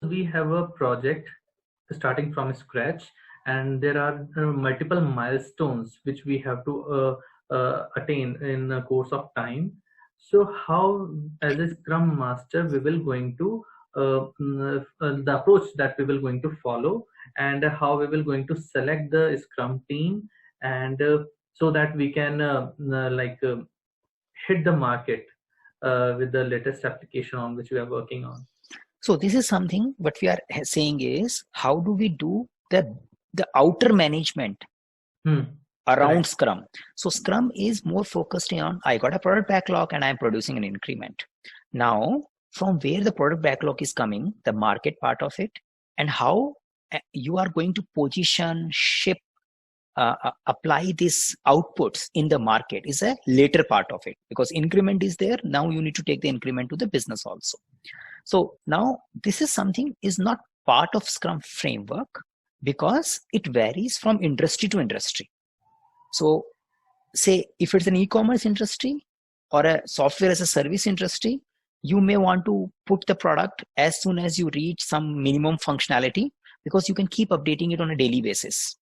we have a project starting from scratch, and there are multiple milestones which we have to attain in a course of time. So how, as a scrum master, we will going to the approach that we will going to follow, and how we will going to select the scrum team, and so that we can hit the market with the latest application on which we are working on. So this is something what we are saying is, how do we do the outer management around Correct. Scrum? So Scrum is more focused on, I got a product backlog and I'm producing an increment. Now, from where the product backlog is coming, the market part of it, and how you are going to position, ship, apply these outputs in the market is a later part of it, because increment is there. Now you need to take the increment to the business also. So now this is something is not part of Scrum framework, because it varies from industry to industry. So say if it's an e-commerce industry or a software as a service industry, you may want to put the product as soon as you reach some minimum functionality, because you can keep updating it on a daily basis.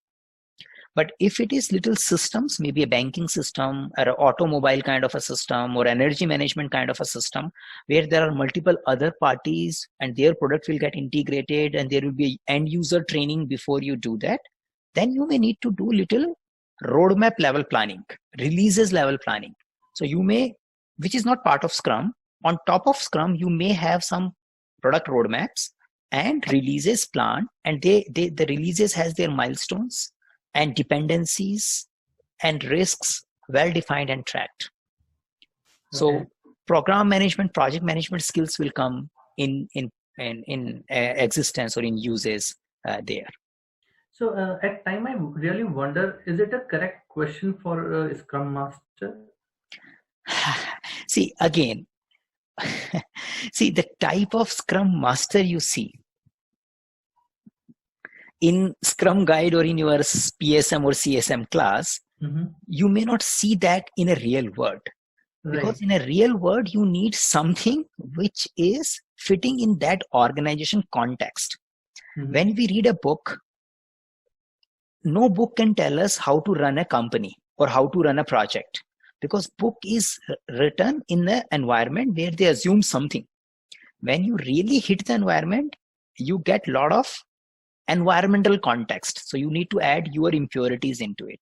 But if it is little systems, maybe a banking system or an automobile kind of a system or energy management kind of a system, where there are multiple other parties and their product will get integrated and there will be end user training before you do that, then you may need to do little roadmap level planning, releases level planning. So you may, which is not part of Scrum. On top of Scrum, you may have some product roadmaps and releases plan, and the releases has their milestones and dependencies and risks well defined and tracked. So program management, project management skills will come in existence or in uses there. So at time I really wonder, is it a correct question for a Scrum Master? See, again, see the type of Scrum Master you see in Scrum Guide or in your PSM or CSM class, you may not see that in a real world. Because in a real world, you need something which is fitting in that organization context. When we read a book, no book can tell us how to run a company or how to run a project, because book is written in the environment where they assume something. When you really hit the environment, you get a lot of environmental context. So you need to add your impurities into it.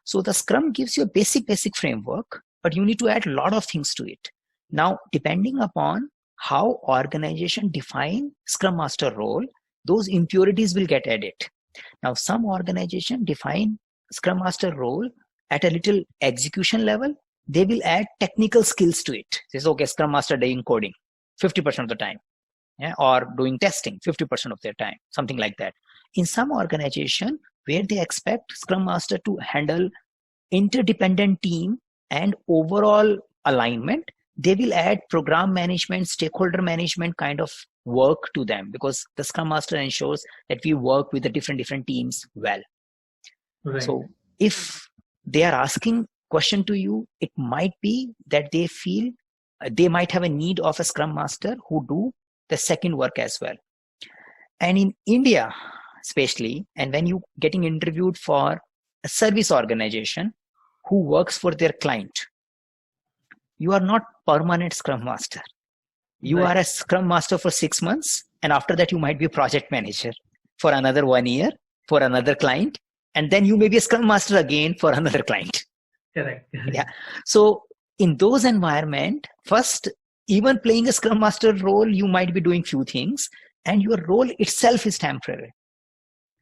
So the Scrum gives you a basic framework, but you need to add a lot of things to it. Now, depending upon how organization define Scrum Master role, those impurities will get added. Now, some organization define Scrum Master role at a little execution level. They will add technical skills to it. Says, okay, Scrum Master doing coding 50% of the time. Yeah, or doing testing 50% of their time, something like that. In some organization where they expect Scrum Master to handle interdependent team and overall alignment, they will add program management, stakeholder management kind of work to them, because the Scrum Master ensures that we work with the different teams well. So if they are asking question to you, it might be that they feel they might have a need of a Scrum Master who do the second work as well. And in India especially, and when you getting interviewed for a service organization who works for their client, you are not permanent Scrum Master. You are a Scrum Master for 6 months, and after that you might be a project manager for another 1 year for another client, and then you may be a Scrum Master again for another client. Correct. Yeah. So in those environment, first, even playing a Scrum Master role, you might be doing few things, and your role itself is temporary.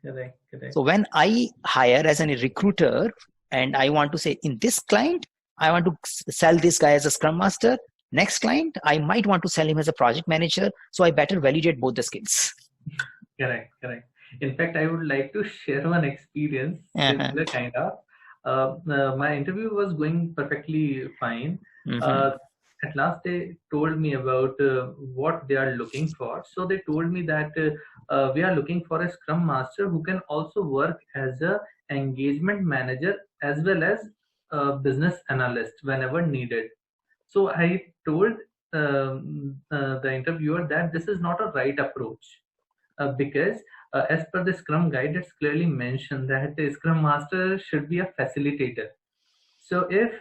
Correct. So when I hire as a recruiter and I want to say, in this client, I want to sell this guy as a Scrum Master. Next client, I might want to sell him as a project manager. So I better validate both the skills. Correct. In fact, I would like to share one experience, similar kind of. My interview was going perfectly fine. At last, they told me about what they are looking for. So they told me that we are looking for a Scrum Master who can also work as a engagement manager as well as a business analyst whenever needed. So I told the interviewer that this is not a right approach. because as per the Scrum guide, it's clearly mentioned that the Scrum Master should be a facilitator. So if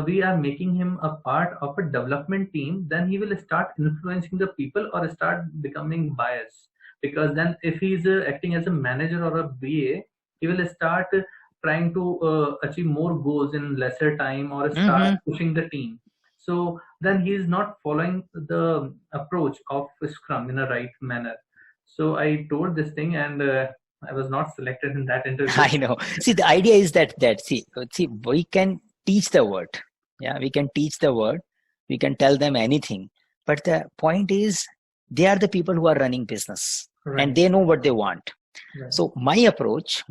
we are making him a part of a development team, then he will start influencing the people or start becoming biased. Because then if he's acting as a manager or a BA, he will start trying to achieve more goals in lesser time or start pushing the team. So then he is not following the approach of Scrum in a right manner. So I told this thing, and I was not selected in that interview. I know. See, the idea is that see, we can teach the word. Yeah, we can teach the word. We can tell them anything. But the point is, they are the people who are running business, and they know what they want. So my approach,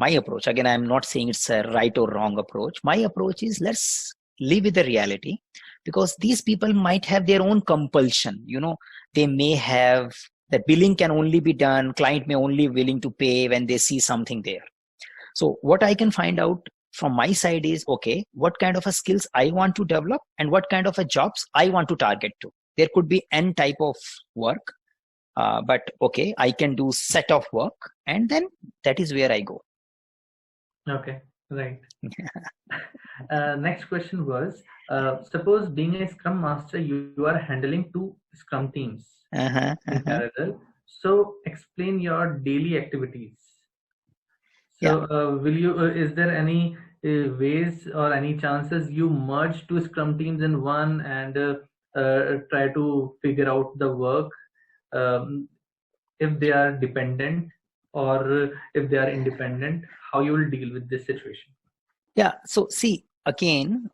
again, I'm not saying it's a right or wrong approach. My approach is, let's live with the reality, because these people might have their own compulsion. They may have that billing can only be done, client may only be willing to pay when they see something there. So what I can find out from my side is, okay, what kind of a skills I want to develop and what kind of a jobs I want to target to. There could be N type of work, but okay, I can do set of work, and then that is where I go. Okay, right. Next question was, suppose being a Scrum Master, you are handling 2 Scrum teams in parallel. So explain your daily activities. So will you? Is there any ways or any chances you merge 2 Scrum teams in one and try to figure out the work if they are dependent or if they are independent? How you will deal with this situation? Yeah. So see, again,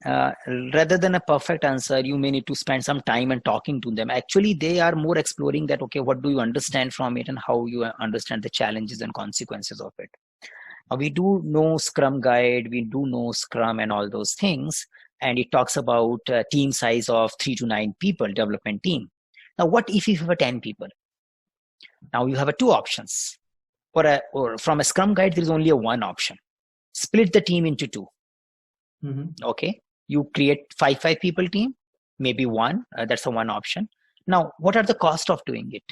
rather than a perfect answer, you may need to spend some time and talking to them. Actually, they are more exploring that, okay, what do you understand from it and how you understand the challenges and consequences of it. We do know Scrum guide, we do know Scrum and all those things. And it talks about team size of 3 to 9 people, development team. Now, what if you have 10 people? Now you have 2 options. Or from a Scrum guide, there is only one option. Split the team into 2. Okay, you create 5 people team, maybe 1. That's a one option. Now, what are the cost of doing it?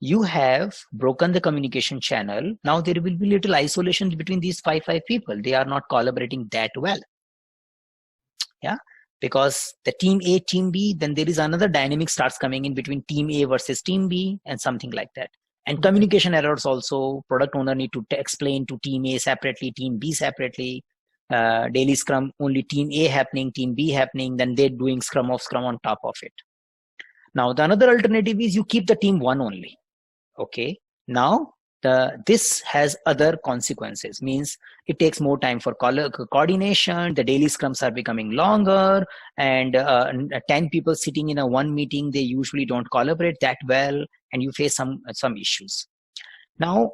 You have broken the communication channel. Now there will be little isolation between these 5 people. They are not collaborating that well. Yeah, because the team A, team B, then there is another dynamic starts coming in between team A versus team B and something like that. And communication errors also, product owner need to explain to team A separately, team B separately. Daily Scrum, only team A happening, team B happening, then they're doing Scrum on top of it. Now, the another alternative is you keep the team 1 only. Okay, now this has other consequences, means it takes more time for coordination, the daily Scrums are becoming longer, and 10 people sitting in a one meeting, they usually don't collaborate that well, and you face some issues. Now,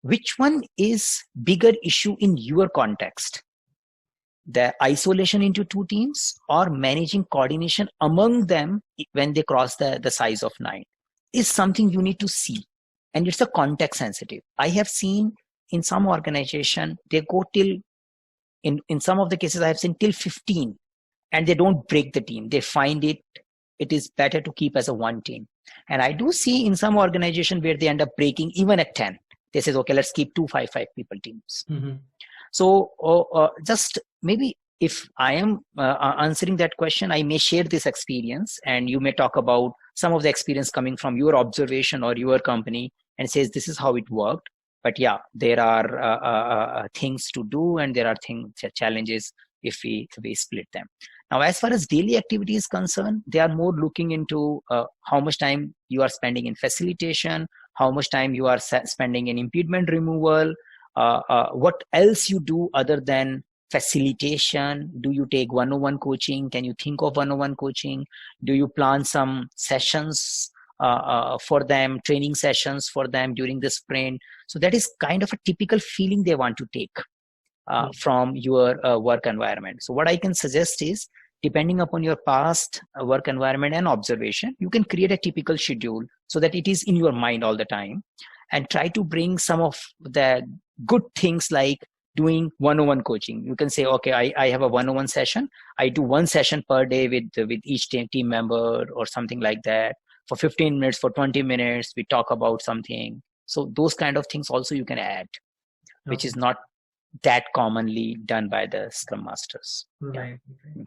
which one is bigger issue in your context? The isolation into 2 teams or managing coordination among them when they cross the size of 9 is something you need to see. And it's a context sensitive. I have seen in some organization, they go till, in some of the cases I have seen till 15 and they don't break the team. They find it is better to keep as a one team. And I do see in some organization where they end up breaking even at 10. They say, okay, let's keep 2 5 people teams. So just maybe if I am answering that question, I may share this experience and you may talk about some of the experience coming from your observation or your company and says this is how it worked. But yeah, there are things to do and there are challenges if we split them. Now, as far as daily activity is concerned, they are more looking into how much time you are spending in facilitation, how much time you are spending in impediment removal, what else you do other than facilitation. Do you take one-on-one coaching? Can you think of one-on-one coaching? Do you plan some sessions for them, training sessions for them during the sprint? So that is kind of a typical feeling they want to take from your work environment. So what I can suggest is, depending upon your past work environment and observation, you can create a typical schedule so that it is in your mind all the time, and try to bring some of the good things like doing one-on-one coaching. You can say, okay, I have a one-on-one session. I do 1 session per day with each team member or something like that. For 15 minutes, for 20 minutes, we talk about something. So those kind of things also you can add, which Okay. is not that commonly done by the Scrum Masters. Right. Yeah.